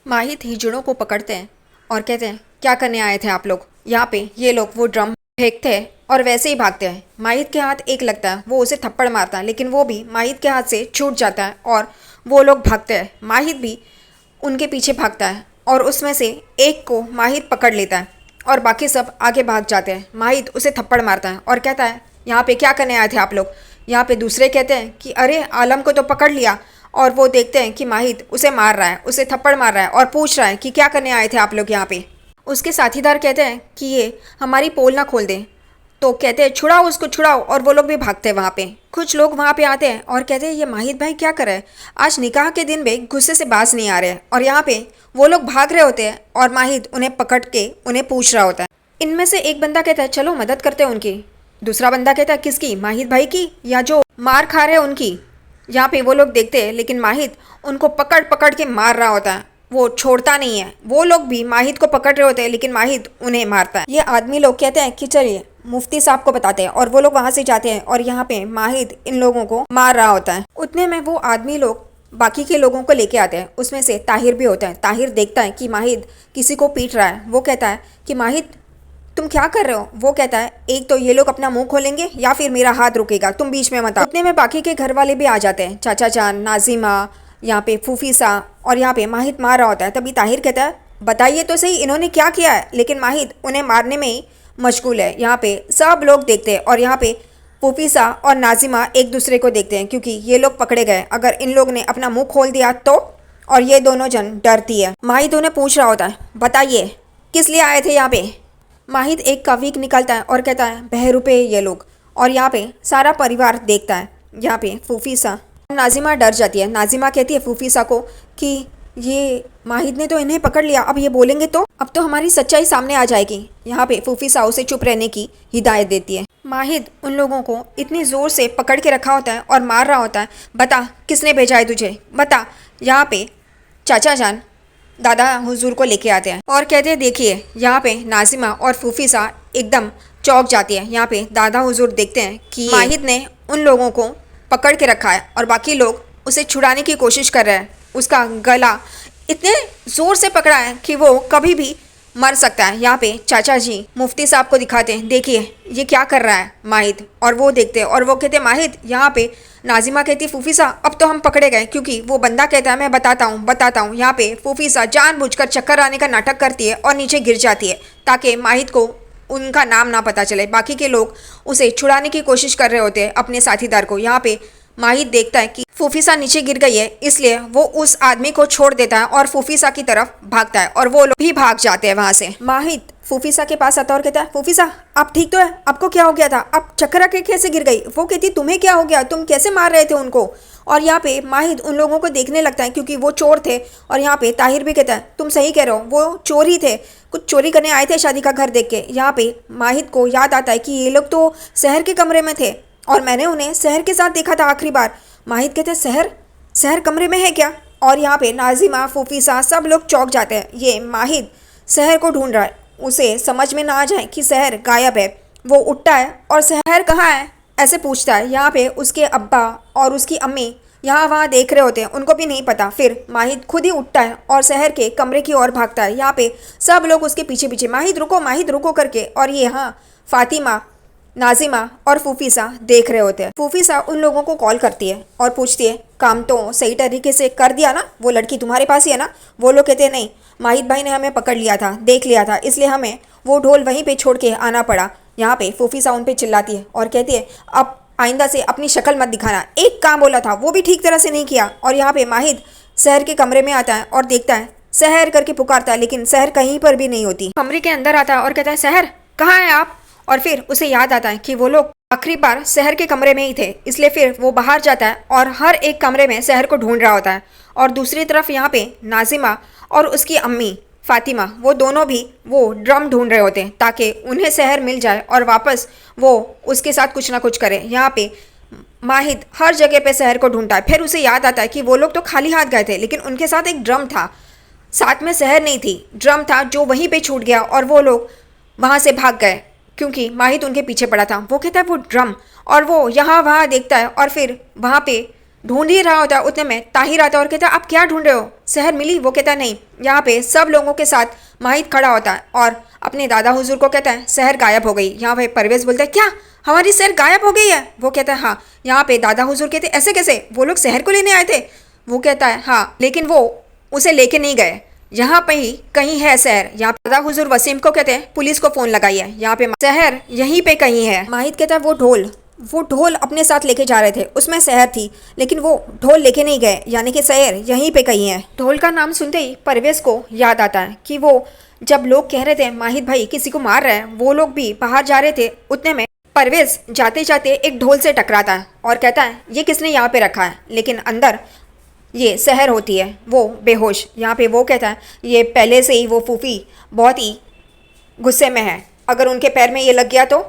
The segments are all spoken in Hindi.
माहित हिजड़ों को पकड़ते हैं और कहते हैं, क्या करने आए थे आप लोग यहाँ पे। ये लोग वो ड्रम फेंकते हैं और वैसे ही भागते हैं। माहित के हाथ एक लगता है, वो उसे थप्पड़ मारता है, लेकिन वो भी माहित के हाथ से छूट जाता है और वो लोग भागते हैं। माहित भी उनके पीछे भागता है और उसमें से एक को माहित पकड़ लेता है और बाकी सब आगे भाग जाते हैं। माहित उसे थप्पड़ मारता है और कहता है, यहाँ पे क्या करने आए थे आप लोग। यहाँ पे दूसरे कहते हैं कि अरे आलम को तो पकड़ लिया, और वो देखते हैं कि माहित उसे मार रहा है, उसे थप्पड़ मार रहा है और पूछ रहा है कि क्या करने आए थे आप लोग यहाँ पे। उसके साथीदार कहते हैं कि ये हमारी पोल ना खोल दें, तो कहते हैं छुड़ाओ उसको छुड़ाओ, और वो लोग भी भागते हैं वहाँ पे। कुछ लोग वहाँ पे आते हैं और कहते हैं, ये माहित भाई क्या कर रहे हैं, आज निकाह के दिन में गुस्से से बाज नहीं आ रहे हैं। और यहाँ पे वो लोग भाग रहे होते हैं और माहित उन्हें पकड़ के उन्हें पूछ रहा होता है। इनमें से एक बंदा कहता है, चलो मदद करते हैं उनकी। दूसरा बंदा कहता है, किसकी, माहित भाई की या जो मार खा रहे हैं उनकी। यहाँ पे वो लोग देखते हैं, लेकिन माहित उनको पकड़ पकड़ के मार रहा होता है, वो छोड़ता नहीं है। वो लोग भी माहित को पकड़ रहे होते हैं, लेकिन माहित उन्हें मारता है। ये आदमी लोग कहते हैं कि चलिए मुफ्ती साहब को बताते हैं, और वो लोग वहाँ से जाते हैं और यहाँ पे माहित इन लोगों को मार रहा होता है। उतने में वो आदमी लोग बाकी के लोगों को लेके आते हैं, उसमें से ताहिर भी होता है। ताहिर देखता है कि माहित किसी को पीट रहा है। वो कहता है कि माहित तुम क्या कर रहे हो। वो कहता है, एक तो ये लोग अपना मुंह खोलेंगे या फिर मेरा हाथ रुकेगा, तुम बीच में मत आओ। उतने में बाकी के घर वाले भी आ जाते हैं, चाचा जान, नाजिमा, यहाँ पे फूफी सा, और यहाँ पे माहित मार रहा होता है। तभी ताहिर कहता है, बताइए तो सही इन्होंने क्या किया है। लेकिन माहित उन्हें मारने में ही मशगूल है। यहाँ पे सब लोग देखते हैं और यहाँ पे फूफी सा और नाजिमा एक दूसरे को देखते हैं, क्योंकि ये लोग पकड़े गए। अगर इन लोग ने अपना मुँह खोल दिया तो, और ये दोनों जन डरती है। माहित उन्हें पूछ रहा होता है, बताइए किस लिए आए थे यहाँ पे। माहित एक का वीक निकलता है और कहता है, बहरूपे ये लोग। और यहाँ पे सारा परिवार देखता है। यहाँ पे फूफीसा नाजिमा डर जाती है। नाजिमा कहती है फूफीसा को कि ये माहित ने तो इन्हें पकड़ लिया, अब ये बोलेंगे तो अब तो हमारी सच्चाई सामने आ जाएगी। यहाँ पे फूफीसा उसे चुप रहने की हिदायत देती है। माहित उन लोगों को इतनी ज़ोर से पकड़ के रखा होता है और मार रहा होता है, बता किसने भेजा है तुझे, बता। यहाँ पे चाचा जान दादा हुजूर को लेके आते हैं और कहते हैं, देखिए यहाँ पे नाजिमा और फूफीसा एकदम चौंक जाती है। यहाँ पे दादा हुजूर देखते हैं कि माहित ने उन लोगों को पकड़ के रखा है और बाकी लोग उसे छुड़ाने की कोशिश कर रहे हैं। उसका गला इतने ज़ोर से पकड़ा है कि वो कभी भी मर सकता है। यहाँ पे चाचा जी मुफ्ती साहब को दिखाते हैं, देखिए ये क्या कर रहा है माहित। और वो देखते हैं और वो कहते हैं, माहित। यहाँ पे नाजिमा कहती है, फूफीसा अब तो हम पकड़े गए, क्योंकि वो बंदा कहता है मैं बताता हूँ। यहाँ पे फूफीसा जानबूझकर चक्कर आने का नाटक करती है और नीचे गिर जाती है, ताकि माहित को उनका नाम ना पता चले। बाकी के लोग उसे छुड़ाने की कोशिश कर रहे होते हैं अपने साथीदार को। यहाँ पे माहित देखता है कि फूफीसा नीचे गिर गई है, इसलिए वो उस आदमी को छोड़ देता है और फूफीसा की तरफ भागता है, और वो लोग भी भाग जाते हैं वहाँ से। माहित फूफीसा के पास आता और कहता है, फूफीसा आप ठीक तो है, आपको क्या हो गया था, आप चक्कर आके कैसे गिर गई। वो कहती, तुम्हें क्या हो गया, तुम कैसे मार रहे थे उनको। और यहाँ पे माहित उन लोगों को देखने लगता है, क्योंकि वो चोर थे। और यहाँ पे ताहिर भी कहता है, तुम सही कह रहे हो, वो चोर ही थे, कुछ चोरी करने आए थे शादी का घर देख के। यहाँ पे माहित को याद आता है कि ये लोग तो शहर के कमरे में थे और मैंने उन्हें शहर के साथ देखा था आखिरी बार। माहित कहते हैं, शहर कमरे में है क्या। और यहाँ पे नाजिमा फूफीसा सब लोग चौंक जाते हैं। ये माहित शहर को ढूंढ रहा है, उसे समझ में ना आ जाए कि शहर गायब है। वो उठता है और शहर कहाँ है ऐसे पूछता है। यहाँ पे उसके अब्बा और उसकी अम्मी यहाँ वहाँ देख रहे होते हैं, उनको भी नहीं पता। फिर माहित खुद ही उठता है और शहर के कमरे की ओर भागता है। यहाँ पे सब लोग उसके पीछे पीछे, माहित रुको करके। और ये हाँ फातिमा, नाजिमा और फूफीसा देख रहे होते हैं। फूफीसा उन लोगों को कॉल करती है और पूछती है, काम तो सही तरीके से कर दिया ना, वो लड़की तुम्हारे पास ही है ना। वो लोग कहते हैं, नहीं, माहित भाई ने हमें पकड़ लिया था, देख लिया था, इसलिए हमें वो ढोल वहीं पे छोड़ के आना पड़ा। यहाँ पे फूफीसा उन पे चिल्लाती है और कहती है, अब आइंदा से अपनी शक्ल मत दिखाना, एक काम बोला था वो भी ठीक तरह से नहीं किया। और यहाँ पे माहित शहर के कमरे में आता है और देखता है, शहर करके पुकारता है, लेकिन शहर कहीं पर भी नहीं होती। कमरे के अंदर आता है और कहता है, शहर कहाँ है आप। और फिर उसे याद आता है कि वो लोग आखिरी बार शहर के कमरे में ही थे, इसलिए फिर वो बाहर जाता है और हर एक कमरे में शहर को ढूंढ रहा होता है। और दूसरी तरफ यहाँ पे नाजिमा और उसकी अम्मी फातिमा, वो दोनों भी वो ड्रम ढूंढ रहे होते हैं, ताकि उन्हें शहर मिल जाए और वापस वो उसके साथ कुछ ना कुछ करे। यहाँ पे माहित हर जगह पे शहर को ढूंढता है। फिर उसे याद आता है कि वो लोग तो खाली हाथ गए थे, लेकिन उनके साथ एक ड्रम था, साथ में शहर नहीं थी, ड्रम था जो वहीं पे छूट गया और वो लोग वहाँ से भाग गए, क्योंकि माहित उनके पीछे पड़ा था। वो कहता है वो ड्रम, और वो यहाँ वहाँ देखता है और फिर वहाँ पे ढूंढ ही रहा होता है उतने में ताहिर आता है और कहता है आप क्या ढूंढ रहे हो, शहर मिली? वो कहता है नहीं। यहाँ पे सब लोगों के साथ माहित खड़ा होता है और अपने दादा हुजूर को कहता है शहर गायब हो गई। यहाँ पे परवेज बोलता है क्या हमारी शहर गायब हो गई है? वो कहता है हाँ। यहाँ पे दादा हुजूर कहते हैं ऐसे कैसे, वो लोग शहर को लेने आए थे? वो कहता है हाँ, लेकिन वो उसे लेके नहीं गए, यहाँ पे ही कहीं है शहर। यहाँ पे दादा हुजूर वसीम को कहते हैं पुलिस को फोन लगाइए, यहाँ पे शहर यहीं पे कहीं है। माहित कहता है वो ढोल अपने साथ लेके जा रहे थे, उसमें शहर थी, लेकिन वो ढोल लेके नहीं गए, यानी कि शहर यहीं पे कहीं है। ढोल का नाम सुनते ही परवेज को याद आता है कि वो जब लोग कह रहे थे माहित भाई किसी को मार रहे हैं, वो लोग भी बाहर जा रहे थे। उतने में परवेज जाते जाते एक ढोल से टकराता है और कहता है ये किसने यहाँ पे रखा है, लेकिन अंदर ये शहर होती है, वो बेहोश। यहाँ पे वो कहता है ये पहले से ही वो फूफी बहुत ही गुस्से में है, अगर उनके पैर में ये लग गया तो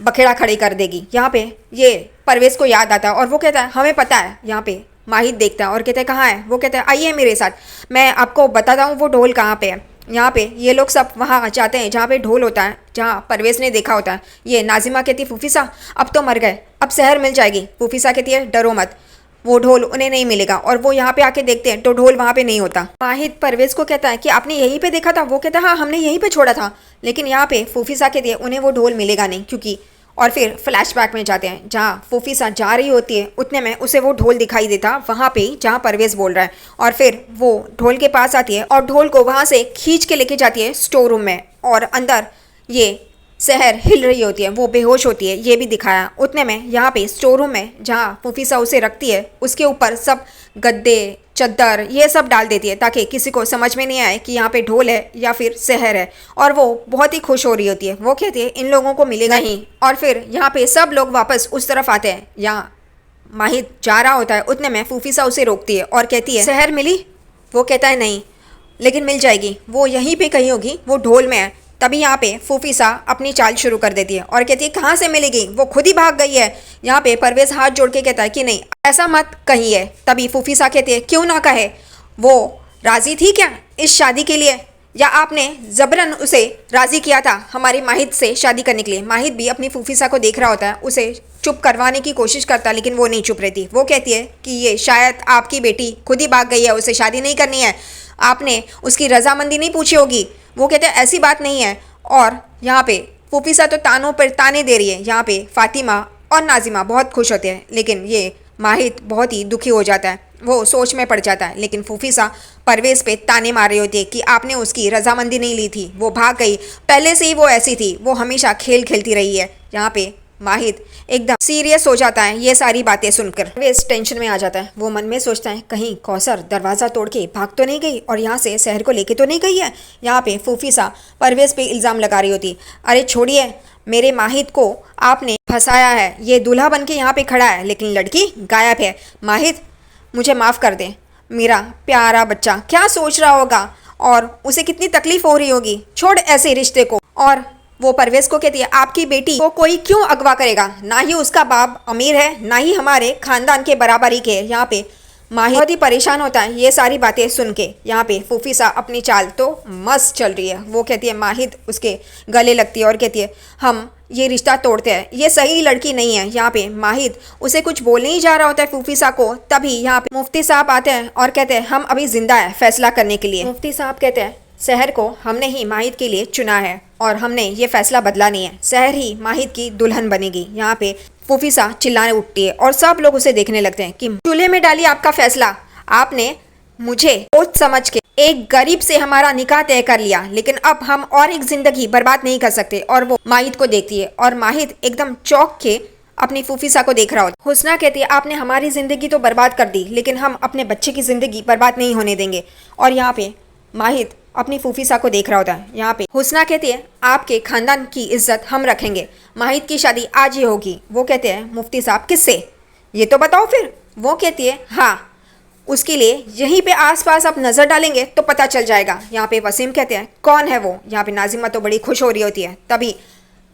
बखेड़ा खड़ी कर देगी। यहाँ पे ये परवेज को याद आता है और वो कहता है हमें पता है। यहाँ पे माहित देखता है और कहता है कहाँ है? वो कहता है आइए मेरे साथ, मैं आपको बताता हूँ वो ढोल कहाँ पे है। यहाँ पे ये लोग सब वहाँ जाते हैं जहाँ पे ढोल होता है, जहाँ परवेज ने देखा होता है। ये नाजिमा कहती है फूफीसा अब तो मर गए, अब शहर मिल जाएगी। फूफीसा कहती है डरो मत, वो ढोल उन्हें नहीं मिलेगा। और वो यहाँ पे आके देखते हैं तो ढोल वहाँ पे नहीं होता। माहित परवेज को कहता है कि आपने यहीं पे देखा था? वो कहता है हाँ हमने यहीं पे छोड़ा था, लेकिन यहाँ पे फूफीसा कहती है उन्हें वो ढोल मिलेगा नहीं, क्योंकि और फिर फ्लैशबैक में जाते हैं जहाँ फूफीसा जा रही होती है। उतने में उसे वो ढोल दिखाई देता वहाँ पे जहाँ परवेज बोल रहा है, और फिर वो ढोल के पास आती है और ढोल को वहाँ से खींच के लेके जाती है स्टोर रूम में, और अंदर ये शहर हिल रही होती है, वो बेहोश होती है, ये भी दिखाया। उतने में यहाँ पे स्टोर रूम में जहाँ फूफीसा उसे रखती है उसके ऊपर सब गद्दे चद्दर ये सब डाल देती है ताकि किसी को समझ में नहीं आए कि यहाँ पे ढोल है या फिर शहर है। और वो बहुत ही खुश हो रही होती है, वो कहती है इन लोगों को मिलेगा नहीं। और फिर यहाँ पे सब लोग वापस उस तरफ आते हैं, यहाँ माहित जा रहा होता है। उतने में फूफीसा उसे रोकती है और कहती है शहर मिली? वो कहता है नहीं, लेकिन मिल जाएगी, वो यहीं पे कहीं होगी, वो ढोल में है। तभी यहाँ पे फूफीसा अपनी चाल शुरू कर देती है और कहती है कहाँ से मिलेगी, वो खुद ही भाग गई है। यहाँ पे परवेज हाथ जोड़ के कहता है कि नहीं ऐसा मत कहिए। तभी फूफीसा कहती है क्यों ना कहे, वो राजी थी क्या इस शादी के लिए, या आपने जबरन उसे राजी किया था हमारी माहित से शादी करने के लिए? माहित भी अपनी फूफीसा को देख रहा होता है, उसे चुप करवाने की कोशिश करता है, लेकिन वो नहीं चुप रहती। वो कहती है कि ये शायद आपकी बेटी खुद ही भाग गई है, उसे शादी नहीं करनी है, आपने उसकी रजामंदी नहीं पूछी होगी। वो कहते हैं ऐसी बात नहीं है। और यहाँ पे फूफीसा तो तानों पर ताने दे रही है। यहाँ पे फातिमा और नाजिमा बहुत खुश होते हैं, लेकिन ये माहित बहुत ही दुखी हो जाता है, वो सोच में पड़ जाता है। लेकिन फूफीसा परवेज पे ताने मार रही होती है कि आपने उसकी रजामंदी नहीं ली थी, वो भाग गई, पहले से ही वो ऐसी थी, वो हमेशा खेल खेलती रही है। यहाँ पे माहित एकदम सीरियस हो जाता है ये सारी बातें सुनकर। परवेज टेंशन में आ जाता है, वो मन में सोचता है कहीं कौसर दरवाज़ा तोड़ के भाग तो नहीं गई और यहाँ से शहर को लेके तो नहीं गई है। यहाँ पे फूफीसा परवेज पे इल्ज़ाम लगा रही होती, अरे छोड़िए, मेरे माहित को आपने फंसाया है, ये दूल्हा बन के यहाँ पे खड़ा है लेकिन लड़की गायब है। माहित मुझे माफ़ कर दे, मेरा प्यारा बच्चा क्या सोच रहा होगा और उसे कितनी तकलीफ हो रही होगी, छोड़ ऐसे रिश्ते को। और वो परवेज को कहती है आपकी बेटी को कोई क्यों अगवा करेगा, ना ही उसका बाप अमीर है ना ही हमारे खानदान के बराबरी के। यहाँ पे माहिर बहुत ही परेशान होता है ये सारी बातें सुन के। यहाँ पे फूफीसा अपनी चाल तो मस्त चल रही है, वो कहती है माहिर उसके गले लगती है और कहती है हम ये रिश्ता तोड़ते हैं, ये सही लड़की नहीं है। यहाँ पे माहिर उसे कुछ बोलने ही जा रहा होता है फूफीसा को, तभी यहाँ पे मुफ्ती साहब आते हैं और कहते हैं हम अभी जिंदा है फैसला करने के लिए। मुफ्ती साहब कहते हैं शहर को हमने ही माहिर के लिए चुना है और हमने ये फैसला बदला नहीं है, शहर ही माहिर की दुल्हन बनेगी। यहाँ पे फूफीसा चिल्लाने उठती है और सब लोग उसे देखने लगते हैं कि चूल्हे में डालिए आपका फैसला, आपने मुझे सोच समझ के एक गरीब से हमारा निकाह तय कर लिया, लेकिन अब हम और एक जिंदगी बर्बाद नहीं कर सकते। और वो माहिर को देखती है और माहिर एकदम चौंक के अपनी फूफीसा को देख रहा होता। हुस्ना कहती है आपने हमारी जिंदगी तो बर्बाद कर दी, लेकिन हम अपने बच्चे की जिंदगी बर्बाद नहीं होने देंगे। और यहाँ पे माहिर अपनी फूफीसा को देख रहा होता है। यहाँ पे हुस्ना कहती है आपके खानदान की इज्जत हम रखेंगे, माहिर की शादी आज ही होगी। वो कहते हैं मुफ्ती साहब किससे, ये तो बताओ फिर। वो कहती है हाँ, उसके लिए यहीं पे आसपास आप नज़र डालेंगे तो पता चल जाएगा। यहाँ पे वसीम कहते हैं कौन है वो। यहाँ पे नाजिमा तो बड़ी खुश हो रही होती है, तभी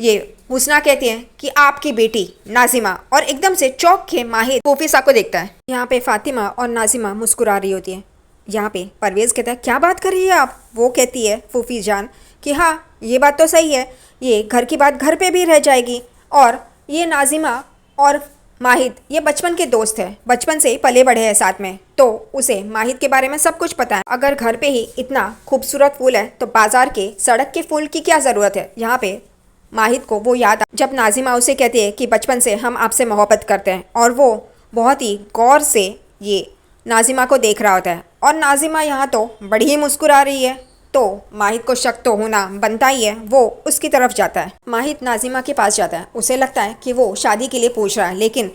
ये हुस्ना कहती है कि आपकी बेटी नाजिमा, और एकदम से चौंक के माहिर फूफीसा को देखता है। यहाँ पे फातिमा और नाजिमा मुस्कुरा रही होती है। यहाँ पे परवेज कहता है क्या बात कर रही है आप। वो कहती है फूफी जान कि हाँ ये बात तो सही है, ये घर की बात घर पे भी रह जाएगी, और ये नाजिमा और माहिद ये बचपन के दोस्त है, बचपन से ही पले बढ़े हैं साथ में, तो उसे माहिद के बारे में सब कुछ पता है। अगर घर पे ही इतना खूबसूरत फूल है तो बाजार के सड़क के फूल की क्या ज़रूरत है। यहाँ पे माहिद को वो याद जब नाजिमा उसे कहती है कि बचपन से हम आपसे मोहब्बत करते हैं, और वो बहुत ही गौर से ये नाजिमा को देख रहा होता है, और नाजिमा यहाँ तो बड़ी ही मुस्कुरा रही है। तो माहिद को शक तो होना बनता ही है। वो उसकी तरफ जाता है, माहिद नाजिमा के पास जाता है। उसे लगता है कि वो शादी के लिए पूछ रहा है, लेकिन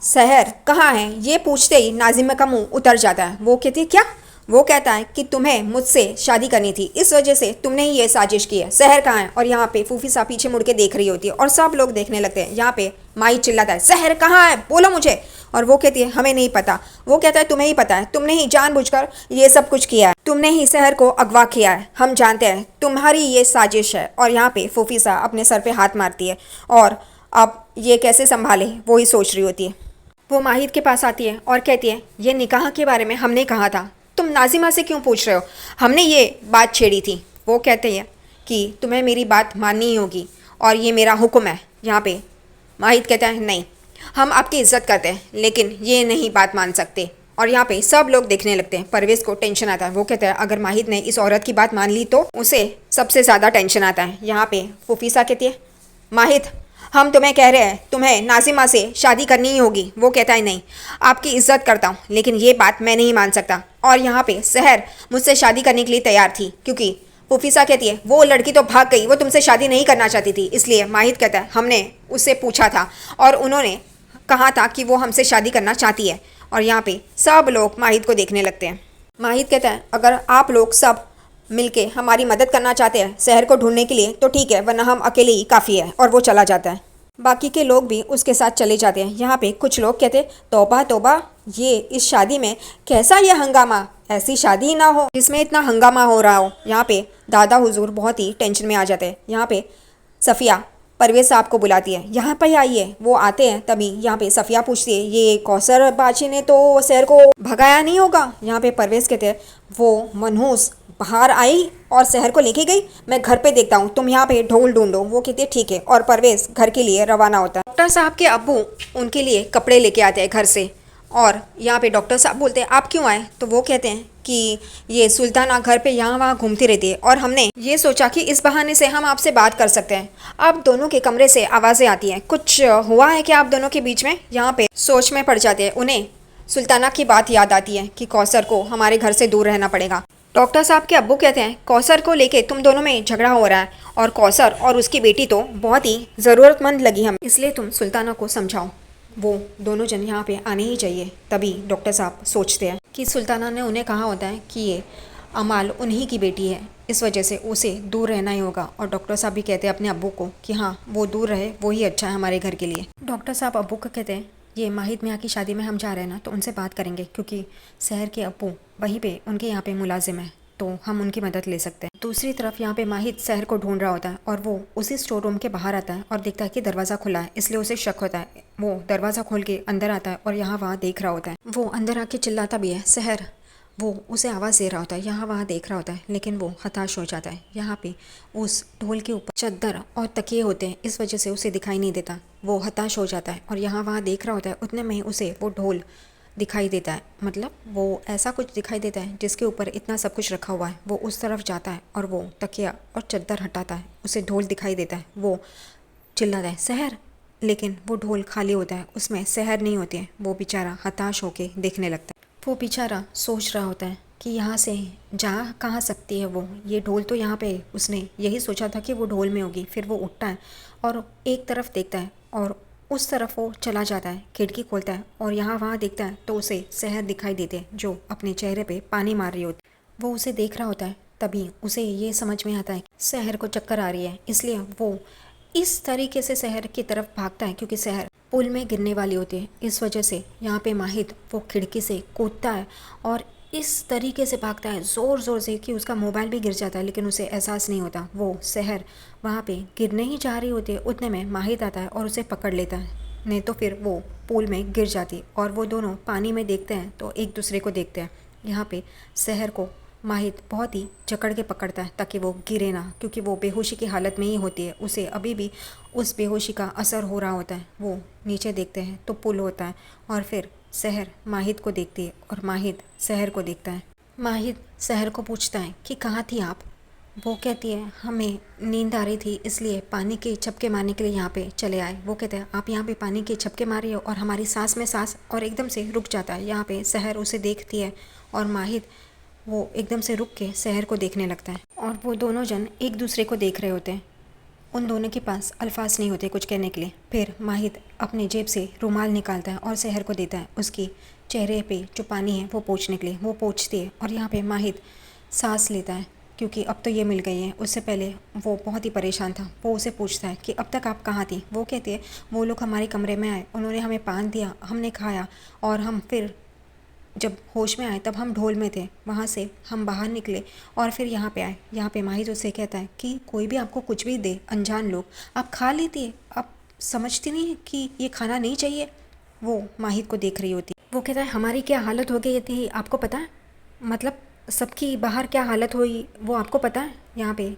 सहर कहाँ है ये पूछते ही नाजिमा का मुंह उतर जाता है। वो कहती है क्या? वो कहता है कि तुम्हें मुझसे शादी करनी थी, इस वजह से तुमने ही ये साजिश की है। सहर कहाँ है? और यहाँ पे फूफी साहब पीछे मुड़ के देख रही होती है और सब लोग देखने लगते हैं। यहाँ पे माई चिल्लाता है, सहर कहाँ है, बोलो मुझे। और वो कहती है हमें नहीं पता। वो कहता है तुम्हें ही पता है, तुमने ही जानबूझकर ये सब कुछ किया है, तुमने ही सहर को अगवा किया है, हम जानते हैं तुम्हारी ये साजिश है। और यहाँ पे फूफी साहब अपने सर पे हाथ मारती है और अब ये कैसे संभाले वो ही सोच रही होती है। वो माहिद के पास आती है और कहती है ये निकाह के बारे में हमने कहा था, तुम नाजिमा से क्यों पूछ रहे हो, हमने ये बात छेड़ी थी। वो कहते हैं कि तुम्हें मेरी बात माननी ही होगी और ये मेरा हुक्म है। यहाँ पे माहिद कहता है नहीं, हम आपकी इज्जत करते हैं लेकिन ये नहीं बात मान सकते। और यहाँ पे सब लोग देखने लगते हैं। परवेज़ को टेंशन आता है। वो कहता है अगर माहिद ने इस औरत की बात मान ली तो उसे सबसे ज़्यादा टेंशन आता है। यहाँ पे फुफीसा कहती है माहिद हम तुम्हें कह रहे हैं तुम्हें नाजिमा से शादी करनी ही होगी। वो कहता है नहीं, आपकी इज्जत करता हूँ लेकिन ये बात मैं नहीं मान सकता। और यहाँ पे सहर मुझसे शादी करने के लिए तैयार थी, क्योंकि फुफीसा कहती है वो लड़की तो भाग गई, वो तुमसे शादी नहीं करना चाहती थी। इसलिए माहिद कहता है हमने उससे पूछा था और उन्होंने कहा था कि वो हमसे शादी करना चाहती है। और यहाँ पे सब लोग माहिद को देखने लगते हैं। माहिद कहता है अगर आप लोग सब मिलके हमारी मदद करना चाहते हैं सहर को ढूंढने के लिए तो ठीक है, वरना हम अकेले ही काफ़ी है। और वो चला जाता है। बाकी के लोग भी उसके साथ चले जाते हैं। यहाँ पे कुछ लोग कहते हैं तौबा तौबा, ये इस शादी में कैसा ये हंगामा, ऐसी शादी ही ना हो जिसमें इतना हंगामा हो रहा हो। यहाँ पे दादा हुजूर बहुत ही टेंशन में आ जाते हैं। यहाँ पे सफ़िया परवेज़ साहब को बुलाती है, यहाँ पर आइए। वो आते हैं तभी यहाँ पे सफ़िया पूछती है ये कौसर बाची ने तो सहर को भगाया नहीं होगा। यहाँ पे परवेज़ कहते हैं वो मनहूस बाहर आई और सहर को लेके गई, मैं घर पे देखता हूँ, तुम यहाँ पे ढोल ढूंढो। वो कहती है ठीक है। और परवेज़ घर के लिए रवाना होता है। डॉक्टर साहब के अब्बू उनके लिए कपड़े लेके आते हैं घर से। और यहाँ पे डॉक्टर साहब बोलते हैं आप क्यों आए? तो वो कहते हैं कि ये सुल्ताना घर पे यहाँ वहाँ घूमती रहती है और हमने ये सोचा कि इस बहाने से हम आपसे बात कर सकते हैं। अब दोनों के कमरे से आवाज़ें आती हैं, कुछ हुआ है क्या आप दोनों के बीच में? यहाँ पे सोच में पड़ जाते हैं। उन्हें सुल्ताना की बात याद आती है कि कौसर को हमारे घर से दूर रहना पड़ेगा। डॉक्टर साहब के अब्बू कहते हैं कौसर को लेके तुम दोनों में झगड़ा हो रहा है और कौसर और उसकी बेटी तो बहुत ही ज़रूरतमंद लगी हम, इसलिए तुम सुल्ताना को समझाओ, वो दोनों जन यहाँ पे आने ही चाहिए। तभी डॉक्टर साहब सोचते हैं कि सुल्ताना ने उन्हें कहा होता है कि ये अमाल उन्हीं की बेटी है, इस वजह से उसे दूर रहना ही होगा। और डॉक्टर साहब भी कहते हैं अपने अब्बू को कि हाँ वो दूर रहे, वो ही अच्छा है हमारे घर के लिए। डॉक्टर साहब अब्बू को कहते हैं ये माहिद मियाँ की शादी में हम जा रहे हैं ना, तो उनसे बात करेंगे क्योंकि शहर के अब्बू वहीं पे उनके यहाँ पे मुलाजिम है, तो हम उनकी मदद ले सकते हैं। दूसरी तरफ यहाँ पे माहिद शहर को ढूंढ रहा होता है और वो उसी स्टोर रूम के बाहर आता है और देखता है कि दरवाज़ा खुला है, इसलिए उसे शक होता है। वो दरवाज़ा खोल के अंदर आता है और यहाँ वहाँ देख रहा होता है। वो अंदर आके चिल्लाता भी है शहर, वो उसे आवाज़ दे रहा होता है, यहाँ वहाँ देख रहा होता है, लेकिन वो हताश हो जाता है। यहाँ पे उस ढोल के ऊपर चद्दर और तकिए होते हैं, इस वजह से उसे दिखाई नहीं देता। वो हताश हो जाता है और यहाँ वहाँ देख रहा होता है। उतने में उसे वो ढोल दिखाई देता है, मतलब वो ऐसा कुछ दिखाई देता है जिसके ऊपर इतना सब कुछ रखा हुआ है। वो उस तरफ जाता है और वो तकिया और चद्दर हटाता है, उसे ढोल दिखाई देता है। वो चिल्लाता है सहर, लेकिन वो ढोल खाली होता है, उसमें सहर नहीं होती है। वो बेचारा हताश होके देखने लगता है। वो बेचारा सोच रहा होता है कि यहाँ से जा कहाँ सकती है वो, ये ढोल तो यहाँ पे उसने यही सोचा था कि वो ढोल में होगी। फिर वो उठता है और एक तरफ देखता है और उस तरफ वो चला जाता है, खिड़की खोलता है और यहाँ वहाँ देखता है तो उसे शहर दिखाई देते हैं जो अपने चेहरे पे पानी मार रही होती है। वो उसे देख रहा होता है, तभी उसे ये समझ में आता है शहर को चक्कर आ रही है, इसलिए वो इस तरीके से शहर की तरफ भागता है क्योंकि शहर पुल में गिरने वाली होती है। इस वजह से यहाँ पे माहिद वो खिड़की से कूदता है और इस तरीके से भागता है ज़ोर ज़ोर से कि उसका मोबाइल भी गिर जाता है, लेकिन उसे एहसास नहीं होता। वो शहर वहाँ पे गिरने ही जा रही होती है, उतने में माहिद आता है और उसे पकड़ लेता है, नहीं तो फिर वो पूल में गिर जाती। और वो दोनों पानी में देखते हैं तो एक दूसरे को देखते हैं। यहाँ पे शहर को माहिद बहुत ही जकड़ के पकड़ता है ताकि वो गिरे ना, क्योंकि वो बेहोशी की हालत में ही होती है। उसे अभी भी उस बेहोशी का असर हो रहा होता है। वो नीचे देखते हैं तो पुल होता है और फिर सहर माहिद को देखती है और माहिद सहर को देखता है। माहिद सहर को पूछता है कि कहाँ थी आप? वो कहती है हमें नींद आ रही थी इसलिए पानी के झपके मारने के लिए यहाँ पे चले आए। वो कहते हैं आप यहाँ पे पानी के झपके मार रही हो, और हमारी सांस में सांस और एकदम से रुक जाता है। यहाँ पे सहर उसे देखती है और माहिद वो एकदम से रुक के सहर को देखने लगता है और वो दोनों जन एक दूसरे को देख रहे होते हैं। उन दोनों के पास अल्फाज नहीं होते कुछ कहने के लिए। फिर माहिद अपनी जेब से रुमाल निकालता है और सहर को देता है उसकी चेहरे पे जो पानी है वो पोंछने के लिए। वो पोंछती है और यहाँ पे माहिद सांस लेता है क्योंकि अब तो ये मिल गई है। उससे पहले वो बहुत ही परेशान था। वो उसे पूछता है कि अब तक आप कहाँ थी? वो कहती है वो लोग हमारे कमरे में आए, उन्होंने हमें पान दिया, हमने खाया और हम फिर जब होश में आए तब हम ढोल में थे, वहाँ से हम बाहर निकले और फिर यहाँ पे आए। यहाँ पे माहिद उससे कहता है कि कोई भी आपको कुछ भी दे, अनजान लोग, आप खा लेती है, आप समझती नहीं है कि ये खाना नहीं चाहिए। वो माहिद को देख रही होती है। वो कहता है हमारी क्या हालत हो गई थी आपको पता है? मतलब सबकी बाहर क्या हालत हुई वो आपको पता है? यहाँ पे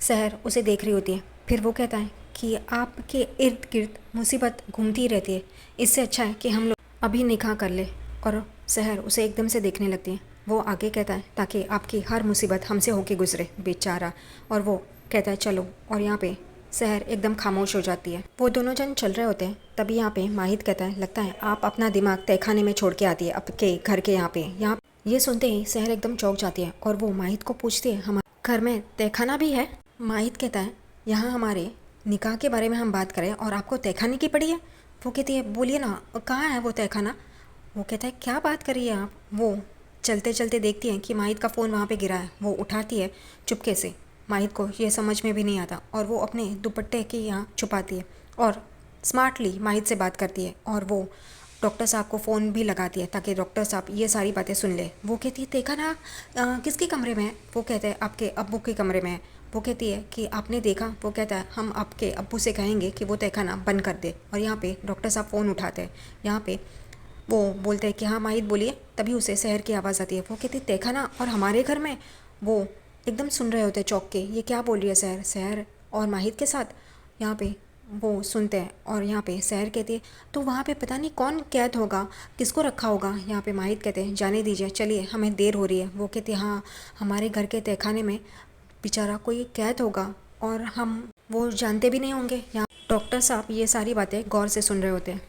सहर उसे देख रही होती है। फिर वो कहता है कि आपके इर्द गिर्द मुसीबत घूमती रहती है, इससे अच्छा है कि हम लोग अभी निकाह कर ले। और सहर उसे एकदम से देखने लगती है। वो आगे कहता है ताकि आपकी हर मुसीबत हमसे होके गुजरे बेचारा। और वो कहता है चलो, और यहाँ पे सहर एकदम खामोश हो जाती है। वो दोनों जन चल रहे होते हैं, तभी यहाँ पे माहिद कहता है लगता है आप अपना दिमाग तहखाने में छोड़ के आती है आपके घर के यहाँ। ये सुनते ही सहर एकदम चौंक जाती है और वो माहिद को पूछती है हमारे घर में तहखाना भी है? माहिद कहता है यहाँ हमारे निकाह के बारे में हम बात करें और आपको तहखाने की पड़ी है? वो कहती है बोलिए ना, कहाँ है वो तहखाना? वो कहता है क्या बात कर रही है आप? वो चलते चलते देखती है कि माहिद का फ़ोन वहाँ पे गिरा है। वो उठाती है चुपके से। माहिद को ये समझ में भी नहीं आता और वो अपने दुपट्टे के यहाँ छुपाती है और स्मार्टली माहिद से बात करती है। और वो डॉक्टर साहब को फ़ोन भी लगाती है ताकि डॉक्टर साहब ये सारी बातें सुन ले। वो कहती है देखा ना किसके कमरे में है? वो कहते हैं आपके अब्बू के कमरे में है। वो कहती है कि आपने देखा? वो कहता है हम आपके अब्बू से कहेंगे कि वो तहखाना बंद कर दे। और यहाँ पे डॉक्टर साहब फ़ोन उठाते हैं। यहाँ पे वो बोलते हैं कि हाँ माहिद बोलिए। तभी उसे सहर की आवाज़ आती है। वो कहती है तहखाना और हमारे घर में? वो एकदम सुन रहे होते चौंक के, ये क्या बोल रही है सहर? सहर और माहिद के साथ? यहाँ पे वो सुनते हैं और यहाँ पे सहर कहती है तो वहाँ पे पता नहीं कौन कैद होगा, किसको रखा होगा। यहाँ पे माहिद कहते हैं जाने दीजिए, चलिए हमें देर हो रही है। वो कहती है हाँ हमारे घर के तहखाने में बेचारा कोई कैद होगा और हम वो जानते भी नहीं होंगे। यहाँ डॉक्टर साहब ये सारी बातें गौर से सुन रहे होते हैं।